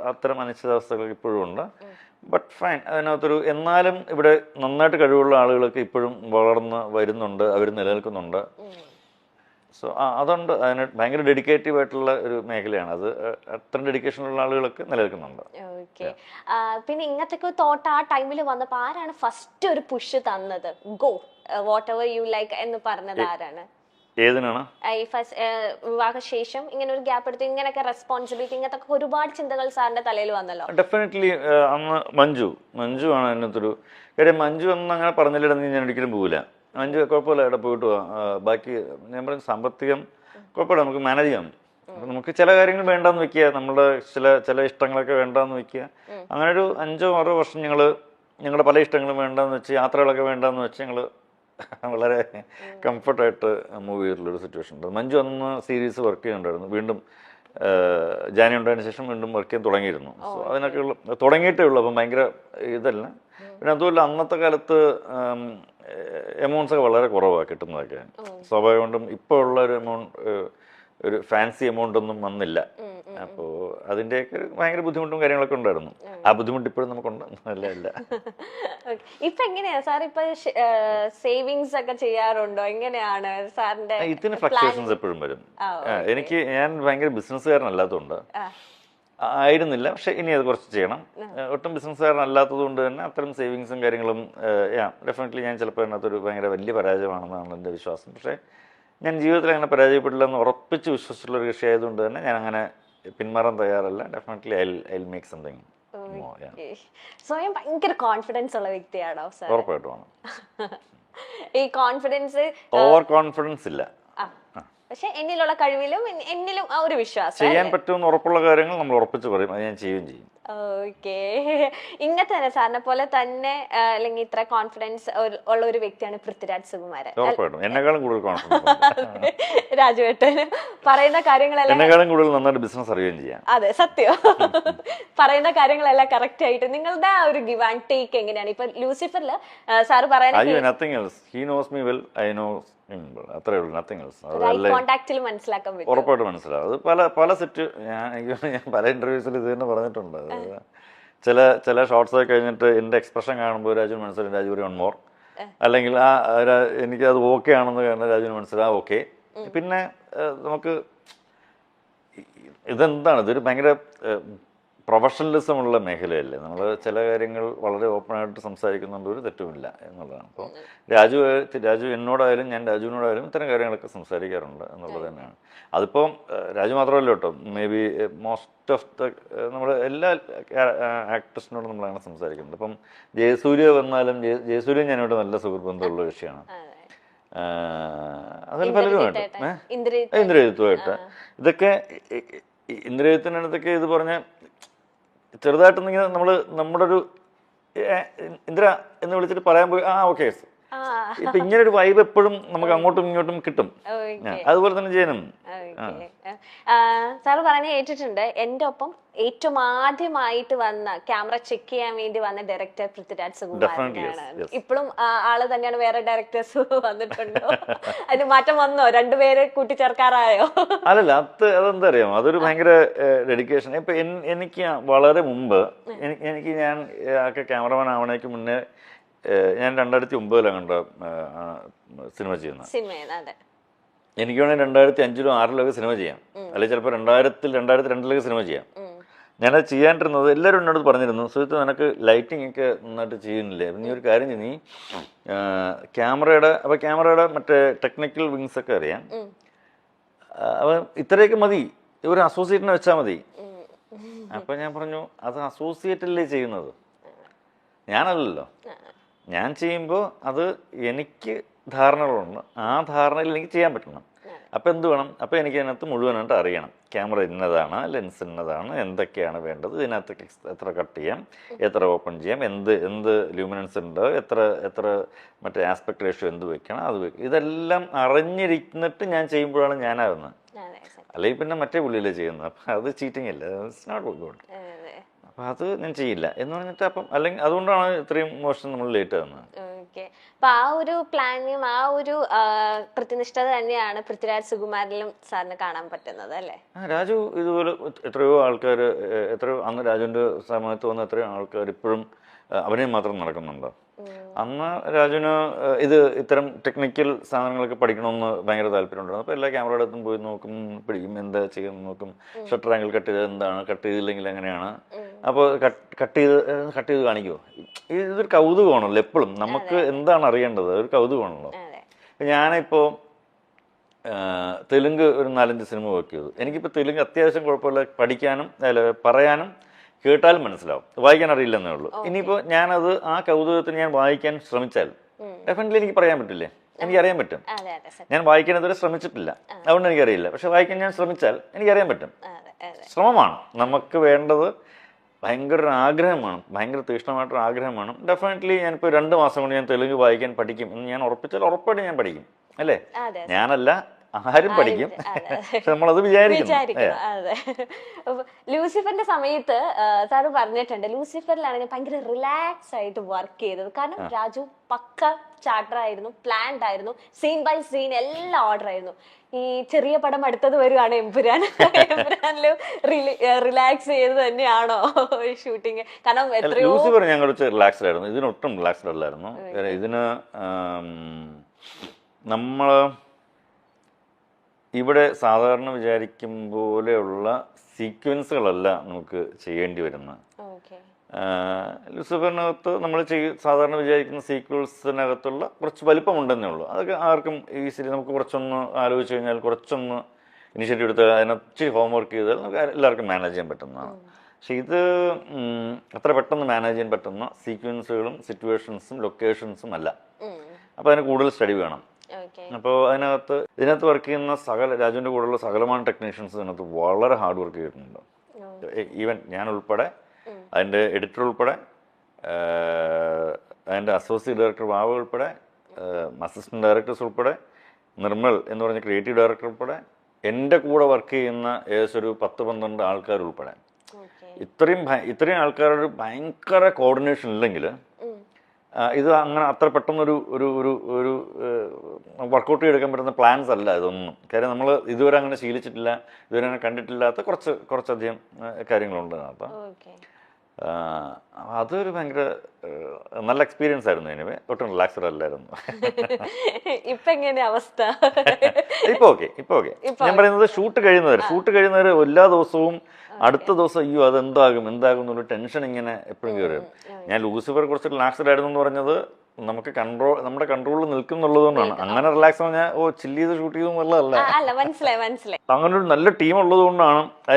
അത്തരം അനിശ്ചിതാവസ്ഥകൾ ഇപ്പോഴും ഉണ്ട്. ബട്ട് ഫൈൻ, അതിനകത്തൊരു എന്നാലും ഇവിടെ നന്നായിട്ട് കഴിവുള്ള ആളുകളൊക്കെ ഇപ്പോഴും വളർന്ന് വരുന്നുണ്ട്, അവർ നിലനിൽക്കുന്നുണ്ട്. സോ അതുകൊണ്ട് അതിന് ഭയങ്കര ഡെഡിക്കേറ്റീവ് ആയിട്ടുള്ള ഒരു മേഖലയാണ് അത്. അത്ര ഡെഡിക്കേഷനുള്ള ആളുകളൊക്കെ നിലനിൽക്കുന്നുണ്ട്. ഓക്കെ. പിന്നെ ഇങ്ങനത്തെ തോട്ട് ആ ടൈമിൽ വന്നപ്പോ ആരാണ് ഫസ്റ്റ് ഒരു പുഷ് തന്നത്? Go what ever you like എന്ന് പറഞ്ഞത് ആരാണ്? ഏതിനാണ്? ഈ വിവാഹശേഷം ഇങ്ങനെ ഒരു ഗ്യാപ്പ് എടുത്ത് ഇങ്ങനെയൊക്കെ റെസ്പോൺസിബിലിറ്റി ഇങ്ങനത്തെ ഒരുപാട് ചിന്തകൾ സാറിന്റെ തലയിൽ വന്നല്ലോ. ഡെഫിനറ്റ്ലി അന്ന് മഞ്ജു ആണ് അതിനകത്തൊരു കാര്യം. മഞ്ജു ഒന്നും അങ്ങനെ പറഞ്ഞില്ലെന്ന് ഞാൻ ഒരിക്കലും പോകില്ല. മഞ്ജു കുഴപ്പമില്ല, ഇവിടെ പോയിട്ട് പോവാം, ബാക്കി ഞാൻ പറഞ്ഞ സാമ്പത്തികം കുഴപ്പമില്ല, നമുക്ക് മാനേജ് ചെയ്യാം. അപ്പം നമുക്ക് ചില കാര്യങ്ങൾ വേണ്ടാന്ന് വെക്കുക, നമ്മുടെ ചില ഇഷ്ടങ്ങളൊക്കെ വേണ്ടാന്ന് വെക്കുക. അങ്ങനെ ഒരു 5-6 വർഷം ഞങ്ങളുടെ പല ഇഷ്ടങ്ങളും വേണ്ടാന്ന് വെച്ച്, യാത്രകളൊക്കെ വേണ്ടാന്ന് വെച്ച് ഞങ്ങൾ വളരെ കംഫർട്ടായിട്ട് മൂവ് ചെയ്തിട്ടുള്ളൊരു സിറ്റുവേഷൻ ഉണ്ട്. മഞ്ജു അന്ന് സീരീസ് വർക്ക് ചെയ്യുന്നുണ്ടായിരുന്നു. വീണ്ടും ജാനി ഉണ്ടായതിനു ശേഷം വീണ്ടും വർക്ക് ചെയ്യാൻ തുടങ്ങിയിരുന്നു. സോ അതിനൊക്കെ തുടങ്ങിയിട്ടേ ഉള്ളൂ. അപ്പം ഭയങ്കര ഇതല്ല. പിന്നെ അതുമല്ല അന്നത്തെ കാലത്ത് എമൗണ്ട്സ് ഒക്കെ വളരെ കുറവാണ് കിട്ടുന്നതൊക്കെ. സ്വാഭാവികം കൊണ്ടും ഇപ്പോൾ ഉള്ള ഒരു ഒരു ഫാൻസി എമൗണ്ട് ഒന്നും വന്നില്ല. അപ്പോൾ അതിൻ്റെയൊക്കെ ഭയങ്കര ബുദ്ധിമുട്ടും കാര്യങ്ങളൊക്കെ ഉണ്ടായിരുന്നു. ആ ബുദ്ധിമുട്ട് ഇപ്പോഴും നമുക്കുണ്ട്. അല്ല ഇപ്പൊ എങ്ങനെയാ സാർ ഇപ്പൊ സേവിങ്സ് ഒക്കെ ചെയ്യാറുണ്ടോ? എങ്ങനെയാണ് സാറിന്റെ? ഇതിന് ഫ്ലക്ച്വേഷൻസ് എപ്പോഴും വരും. ഞാൻ ഭയങ്കര ബിസിനസ്സുകാരനല്ലാത്തതുകൊണ്ട് ആയിരുന്നില്ല, പക്ഷെ ഇനി അത് കുറച്ച് ചെയ്യണം. ഒട്ടും ബിസിനസ്സുകാരനല്ലാത്തത് കൊണ്ട് തന്നെ അത്തരം സേവിങ്സും കാര്യങ്ങളും ഡെഫിനറ്റ്ലി ഞാൻ ചിലപ്പോൾ അതിനകത്തൊരു ഭയങ്കര വലിയ പരാജയമാണെന്നാണ് എൻ്റെ വിശ്വാസം. പക്ഷേ ഞാൻ ജീവിതത്തിൽ അങ്ങനെ പരാജയപ്പെടില്ല എന്ന് ഉറപ്പിച്ച് വിശ്വസിച്ചുള്ള ഒരു കൃഷി ആയതുകൊണ്ട് തന്നെ ഞാൻ അങ്ങനെ പിന്മാറാൻ തയ്യാറല്ല. Definitely I make something. സ്വയം ഭയങ്കര കോൺഫിഡൻസ് ഉള്ള വ്യക്തിയാണോ സാർ? ഉറപ്പായിട്ടുമാണ്. ഈ കോൺഫിഡൻസ് ഓവർ കോൺഫിഡൻസ് ഇല്ല, പക്ഷെ എന്നിലുള്ള കഴിവിലും എന്നിലും ആ ഒരു വിശ്വാസം ചെയ്യാൻ പറ്റുമെന്ന് ഉറപ്പുള്ള കാര്യങ്ങൾ നമ്മൾ ഉറപ്പിച്ച് പറയും, അത് ഞാൻ ചെയ്യുകയും ചെയ്യും. ഓക്കെ. ഇങ്ങനത്തെ തന്നെ സാറിനെ പോലെ തന്നെ അല്ലെങ്കിൽ ഇത്ര കോൺഫിഡൻസ് ഉള്ള ഒരു വ്യക്തിയാണ് പൃഥ്വിരാജ് സുകുമാരൻ. ഉറപ്പായിട്ടും എന്നെക്കാളും കൂടുതൽ കോൺഫിഡൻസ്. രാജുവേട്ടന് പറയുന്ന കാര്യങ്ങളെല്ലാം എന്നെക്കാളും കൂടുതൽ നന്നായിട്ട് ബിസിനസ് അറിയുകയും ചെയ്യാം. അതെ, സത്യം. പറയുന്ന കാര്യങ്ങളെല്ലാം കറക്റ്റ് ആയിട്ട് നിങ്ങളുടെ ആ ഒരു ഗിവ് ആൻഡ് ടേക്ക് എങ്ങനെയാണ്? ഇപ്പൊ ലൂസിഫറിൽ സാറ് പറയുന്നത് nothing else, he knows me well, I know അത്രേ ഉള്ളൂ, നത്തിങ് എൽസ്. ഉറപ്പായിട്ട് മനസ്സിലാവും. അത് പല സെറ്റ് ഞാൻ പല ഇന്റർവ്യൂസിൽ ഇത് തന്നെ പറഞ്ഞിട്ടുണ്ട്. ചില ഷോർട്സ് ഒക്കെ കഴിഞ്ഞിട്ട് എൻ്റെ എക്സ്പ്രഷൻ കാണുമ്പോൾ രാജുവിന് മനസ്സിലാവും രാജു ഒരു 1 മോർ, അല്ലെങ്കിൽ എനിക്കത് ഓക്കെ ആണെന്ന് കാരണം രാജുവിന് മനസ്സിലാവും ഓക്കെ. പിന്നെ നമുക്ക് ഇതെന്താണ്, ഇതൊരു ഭയങ്കര പ്രൊഫഷണലിസം ഉള്ള മേഖലയല്ലേ. നമ്മൾ ചില കാര്യങ്ങൾ വളരെ ഓപ്പണായിട്ട് സംസാരിക്കുന്നുണ്ട്, ഒരു തെറ്റുമില്ല എന്നുള്ളതാണ്. അപ്പോൾ രാജു എന്നോടായാലും ഞാൻ രാജുവിനോടായാലും ഇത്തരം കാര്യങ്ങളൊക്കെ സംസാരിക്കാറുണ്ട് എന്നുള്ളത് തന്നെയാണ്. അതിപ്പം രാജു മാത്രമല്ല കേട്ടോ, മേ ബി മോസ്റ്റ് ഓഫ് നമ്മുടെ എല്ലാ ആക്ടേഴ്സിനോടും നമ്മളങ്ങനെ സംസാരിക്കുന്നുണ്ട്. ഇപ്പം ജയസൂര്യ വന്നാലും ജയസൂര്യ ഞാനോട് നല്ല സുഹൃത്ത് ബന്ധമുള്ള വിഷയമാണ്. അതിൽ പലരുമായിട്ട് ഇന്ദ്രജിത്തുമായിട്ട് ഇതൊക്കെ ഇന്ദ്രജിത്തിനടുത്തൊക്കെ ഇത് പറഞ്ഞ ചെറുതായിട്ടൊന്നിങ്ങനെ നമ്മുടെ ഒരു ഇന്ദ്ര എന്ന് വിളിച്ചിട്ട് പറയാൻ പോയി ഓക്കെ. ഇപ്പൊ ഇങ്ങനെ ഒരു വൈബ് എപ്പോഴും നമുക്ക് അങ്ങോട്ടും ഇങ്ങോട്ടും കിട്ടും. അതുപോലെ തന്നെ ചെയ്യണം. സാറ് പറഞ്ഞ കേട്ടിട്ടുണ്ട്, എന്റെ ഒപ്പം ഏറ്റവും ആദ്യമായിട്ട് വന്ന ക്യാമറ ചെക്ക് ചെയ്യാൻ വേണ്ടി വന്ന ഡയറക്ടർ പൃഥ്വിരാജ് സുകുമാരനാണ്. ഇപ്പോഴും ആള് തന്നെയാണ്? വേറെ ഡയറക്ടേഴ്സ് വന്നിട്ടുണ്ടോ? അതിന് മാറ്റം വന്നോ? രണ്ടുപേരെ കൂട്ടിച്ചേർക്കാറായോ? അല്ലല്ല, അതെന്താ അറിയാമോ, അതൊരു ഭയങ്കര ഡെഡിക്കേഷൻ. ഇപ്പൊ എനിക്ക് വളരെ മുമ്പ് ഞാൻ ക്യാമറമാൻ ആവണേക്ക് മുന്നേ ഞാൻ 2009 കണ്ട സിനിമ ചെയ്യുന്നത്. എനിക്ക് വേണമെങ്കിൽ 2005-ലോ 2006-ലോ സിനിമ ചെയ്യാം, അല്ലെങ്കിൽ ചിലപ്പോൾ 2002-ലൊക്കെ സിനിമ ചെയ്യാം. ഞാനത് ചെയ്യാണ്ടിരുന്നത് എല്ലാവരും എന്നോട് പറഞ്ഞിരുന്നു, സുഹൃത്ത് നിനക്ക് ലൈറ്റിംഗ് ഒക്കെ നന്നായിട്ട് ചെയ്യുന്നില്ലേ, നീ ഒരു കാര്യം ചെയ്യും, നീ ക്യാമറയുടെ മറ്റേ ടെക്നിക്കൽ വിങ്സ് ഒക്കെ അറിയാം, അപ്പം ഇത്രയൊക്കെ മതി, ഒരു അസോസിയേറ്റിനെ വെച്ചാൽ മതി. അപ്പം ഞാൻ പറഞ്ഞു, അത് അസോസിയേറ്റല്ലേ ചെയ്യുന്നത്, ഞാനല്ലല്ലോ. ഞാൻ ചെയ്യുമ്പോൾ അത് എനിക്ക് ധാരണകളുണ്ട്, ആ ധാരണയിൽ എനിക്ക് ചെയ്യാൻ പറ്റണം. അപ്പോൾ എന്ത് വേണം? അപ്പോൾ എനിക്ക് അതിനകത്ത് മുഴുവനായിട്ട് അറിയണം, ക്യാമറ ഇന്നതാണ്, ലെൻസ് ഇന്നതാണ്, എന്തൊക്കെയാണ് വേണ്ടത്, ഇതിനകത്ത് എത്ര കട്ട് ചെയ്യാം, എത്ര ഓപ്പൺ ചെയ്യാം, എന്ത് ലൂമിനൻസ് ഉണ്ട്, എത്ര മറ്റേ ആസ്പെക്ട് റേഷ്യോ എന്ത് വെക്കണം, അത് വെക്കണം. ഇതെല്ലാം അറിഞ്ഞിരിക്കുന്നിട്ട് ഞാൻ ചെയ്യുമ്പോഴാണ് ഞാനാകുന്നത്. അല്ലെങ്കിൽ പിന്നെ മറ്റേ പുള്ളിയിലേ ചെയ്യുന്നത്. അപ്പം അത് ചീറ്റിംഗ് അല്ല, ഇറ്റ്സ് നോട്ട് ഗുഡ്. അപ്പം അത് ഞാൻ ചെയ്യില്ല എന്ന് പറഞ്ഞിട്ട് അപ്പം അല്ലെങ്കിൽ അതുകൊണ്ടാണ് ഇത്രയും മോശം നമ്മൾ ലേറ്റ് ആകുന്നത്. അപ്പൊ ആ ഒരു പ്ലാനും ആ ഒരു കൃത്യനിഷ്ഠത തന്നെയാണ് പൃഥ്വിരാജ് സുകുമാരനിലും സാറിന് കാണാൻ പറ്റുന്നത് അല്ലേ? രാജു ഇതുപോലെ എത്രയോ ആൾക്കാർ, എത്രയോ അന്ന് രാജുവിന്റെ സമയത്ത് വന്ന എത്രയോ ആൾക്കാർ ഇപ്പോഴും അഭിനയം മാത്രം നടക്കുന്നുണ്ട്. അന്ന് രാജുവിന് ഇത്തരം ടെക്നിക്കൽ സാധനങ്ങളൊക്കെ പഠിക്കണമെന്ന് ഭയങ്കര താല്പര്യമുണ്ടായിരുന്നു. അപ്പോൾ എല്ലാ ക്യാമറയുടെ അടുത്തും പോയി നോക്കും, പിടിക്കും, എന്താ ചെയ്യുന്നത് നോക്കും, ഷട്ടർ ആംഗിൾ കട്ട് ചെയ്തത് എന്താണ്, കട്ട് ചെയ്തില്ലെങ്കിൽ എങ്ങനെയാണ്, അപ്പോൾ കട്ട് ചെയ്ത് കാണിക്കുമോ. ഇതൊരു കൗതുകമാണല്ലോ എപ്പോഴും, നമുക്ക് എന്താണ് അറിയേണ്ടത്, ഒരു കൗതുകമാണല്ലോ. ഞാനിപ്പോൾ തെലുങ്ക് ഒരു 4-5 സിനിമ വർക്ക് ചെയ്തു. എനിക്കിപ്പോൾ തെലുങ്ക് അത്യാവശ്യം കുഴപ്പമില്ല, പഠിക്കാനും പറയാനും കേട്ടാലും മനസ്സിലാവും, വായിക്കാൻ അറിയില്ലെന്നേ ഉള്ളൂ. ഇനിയിപ്പോൾ ഞാനത് ആ കൗതുകത്തിന് ഞാൻ വായിക്കാൻ ശ്രമിച്ചാൽ ഡെഫിനറ്റ്ലി എനിക്ക് പറയാൻ പറ്റില്ലേ, എനിക്കറിയാൻ പറ്റും. ഞാൻ വായിക്കാൻ ഇതുവരെ ശ്രമിച്ചിട്ടില്ല, അതുകൊണ്ട് എനിക്കറിയില്ല. പക്ഷെ വായിക്കാൻ ഞാൻ ശ്രമിച്ചാൽ എനിക്കറിയാൻ പറ്റും. ശ്രമമാണ് നമുക്ക് വേണ്ടത്, ഭയങ്കര ഒരു ആഗ്രഹമാണ്, ഭയങ്കര തീക്ഷ്ണമായിട്ടൊരു ആഗ്രഹമാണ്. ഡെഫിനറ്റ്ലി ഞാനിപ്പോൾ 2 മാസം കൊണ്ട് ഞാൻ തെലുങ്ക് വായിക്കാൻ പഠിക്കും എന്ന് ഞാൻ ഉറപ്പിച്ചാൽ ഉറപ്പായിട്ട് ഞാൻ പഠിക്കും, അല്ലേ? ഞാനല്ല, ആരും പഠിക്കും. പക്ഷെ നമ്മളത് വിചാരിക്കണം. അതെ. ലൂസിഫറിന്റെ സമയത്ത് സാറ് പറഞ്ഞിട്ടുണ്ട്, ലൂസിഫറിലാണെങ്കിൽ ഭയങ്കര റിലാക്സ് ആയിട്ട് വർക്ക് ചെയ്തത്. കാരണം രാജു പക്ക ചാർട്ടർ ആയിരുന്നു, പ്ലാൻഡ് ആയിരുന്നു, സീൻ ബൈ സീൻ എല്ലാം ഓർഡർ ആയിരുന്നു. ഈ ചെറിയ പടം അടുത്തത് വരുവാണ് എമ്പുരാൻ. എമ്പുരാനിലും റിലാക്സ് ചെയ്ത് തന്നെയാണോ ഷൂട്ടിങ്? കാരണം ലൂസിഫർ ഞാൻ കുറച്ച് റിലാക്സ്ഡ് ആയിരുന്നു, ഇതിനൊട്ടും റിലാക്സ്ഡ് അല്ലായിരുന്നു. ഇതിന് നമ്മൾ ഇവിടെ സാധാരണ വിചാരിക്കും പോലെയുള്ള സീക്വൻസുകളല്ല നമുക്ക് ചെയ്യേണ്ടി വരുന്നത്. ലൂസിഫറിനകത്ത് നമ്മൾ സാധാരണ വിചാരിക്കുന്ന സീക്വൻസിനകത്തുള്ള കുറച്ച് വലിപ്പമുണ്ടെന്നേ ഉള്ളൂ. അതൊക്കെ ആർക്കും ഈസിലി നമുക്ക് കുറച്ചൊന്ന് ആലോചിച്ച് കഴിഞ്ഞാൽ, കുറച്ചൊന്ന് ഇനിഷ്യേറ്റീവ് എടുത്താൽ, അതിനൊത്തിരി ഹോംവർക്ക് ചെയ്താൽ നമുക്ക് എല്ലാവർക്കും മാനേജ് ചെയ്യാൻ പറ്റുന്നതാണ്. പക്ഷെ ഇത് അത്ര പെട്ടെന്ന് മാനേജ് ചെയ്യാൻ പറ്റുന്ന സീക്വൻസുകളും സിറ്റുവേഷൻസും ലൊക്കേഷൻസും അല്ല. അപ്പോൾ അതിന് കൂടുതൽ സ്റ്റഡി വേണം. അപ്പോൾ ഇതിനകത്ത് വർക്ക് ചെയ്യുന്ന രാജുവിൻ്റെ കൂടെയുള്ള സകലமான ടെക്നീഷ്യൻസ് ഇതിനകത്ത് വളരെ ഹാർഡ് വർക്ക് ചെയ്തിട്ടുണ്ട്. ഈവൻ ഞാൻ ഉൾപ്പെടെ, അതിൻ്റെ എഡിറ്റർ ഉൾപ്പെടെ, അതിൻ്റെ അസോസിയേറ്റ് ഡയറക്ടർ വാവ ഉൾപ്പെടെ, അസിസ്റ്റന്റ് ഡയറക്ടേഴ്സ് ഉൾപ്പെടെ, നിർമ്മൽ എന്ന് പറഞ്ഞ ക്രിയേറ്റീവ് ഡയറക്ടർ ഉൾപ്പെടെ, എൻ്റെ കൂടെ വർക്ക് ചെയ്യുന്ന ഏകദേശം ഒരു 10-12 ആൾക്കാർ ഉൾപ്പെടെ, ഇത്രയും ആൾക്കാരുടെ ഭയങ്കര കോർഡിനേഷൻ ഇല്ലെങ്കിൽ ഇത് അങ്ങനെ അത്ര പെട്ടെന്നൊരു ഒരു ഒരു ഒരു വർക്കൗട്ട് ചെയ്തെടുക്കാൻ പറ്റുന്ന പ്ലാൻസ് അല്ല ഇതൊന്നും. കാര്യം നമ്മൾ ഇതുവരെ അങ്ങനെ ശീലിച്ചിട്ടില്ല, ഇതുവരെ അങ്ങനെ കണ്ടിട്ടില്ലാത്ത കുറച്ചധികം കാര്യങ്ങളുണ്ട് അതിനകത്ത്. അതൊരു ഭയങ്കര നല്ല എക്സ്പീരിയൻസ് ആയിരുന്നു. എനിവേ ഒട്ടും റിലാക്സ്ഡ് അല്ലായിരുന്നു. ഇപ്പൊ എങ്ങനെ അവസ്ഥ? ഇപ്പൊ ഓക്കെ. ഞാൻ പറയുന്നത് ഷൂട്ട് കഴിയുന്നവരെ എല്ലാ ദിവസവും അടുത്ത ദിവസം അയ്യോ അതെന്താകും എന്നുള്ള ടെൻഷൻ ഇങ്ങനെ എപ്പോഴും കയറും. ഞാൻ ലൂസിഫർ കുറച്ച് റിലാക്സ്ഡ് ആയിരുന്നു എന്ന് പറഞ്ഞത് നമുക്ക് നമ്മുടെ കൺട്രോളിൽ നിൽക്കുന്നുള്ളതുകൊണ്ടാണ്. അങ്ങനെ റിലാക്സ് പറഞ്ഞാൽ ചില്ല് ചെയ്ത് ഷൂട്ട് ചെയ്തെന്നുള്ളതല്ല. മനസ്സിലായി. അങ്ങനെ ഒരു നല്ല ടീം ഉള്ളത് കൊണ്ടാണ് അതിന്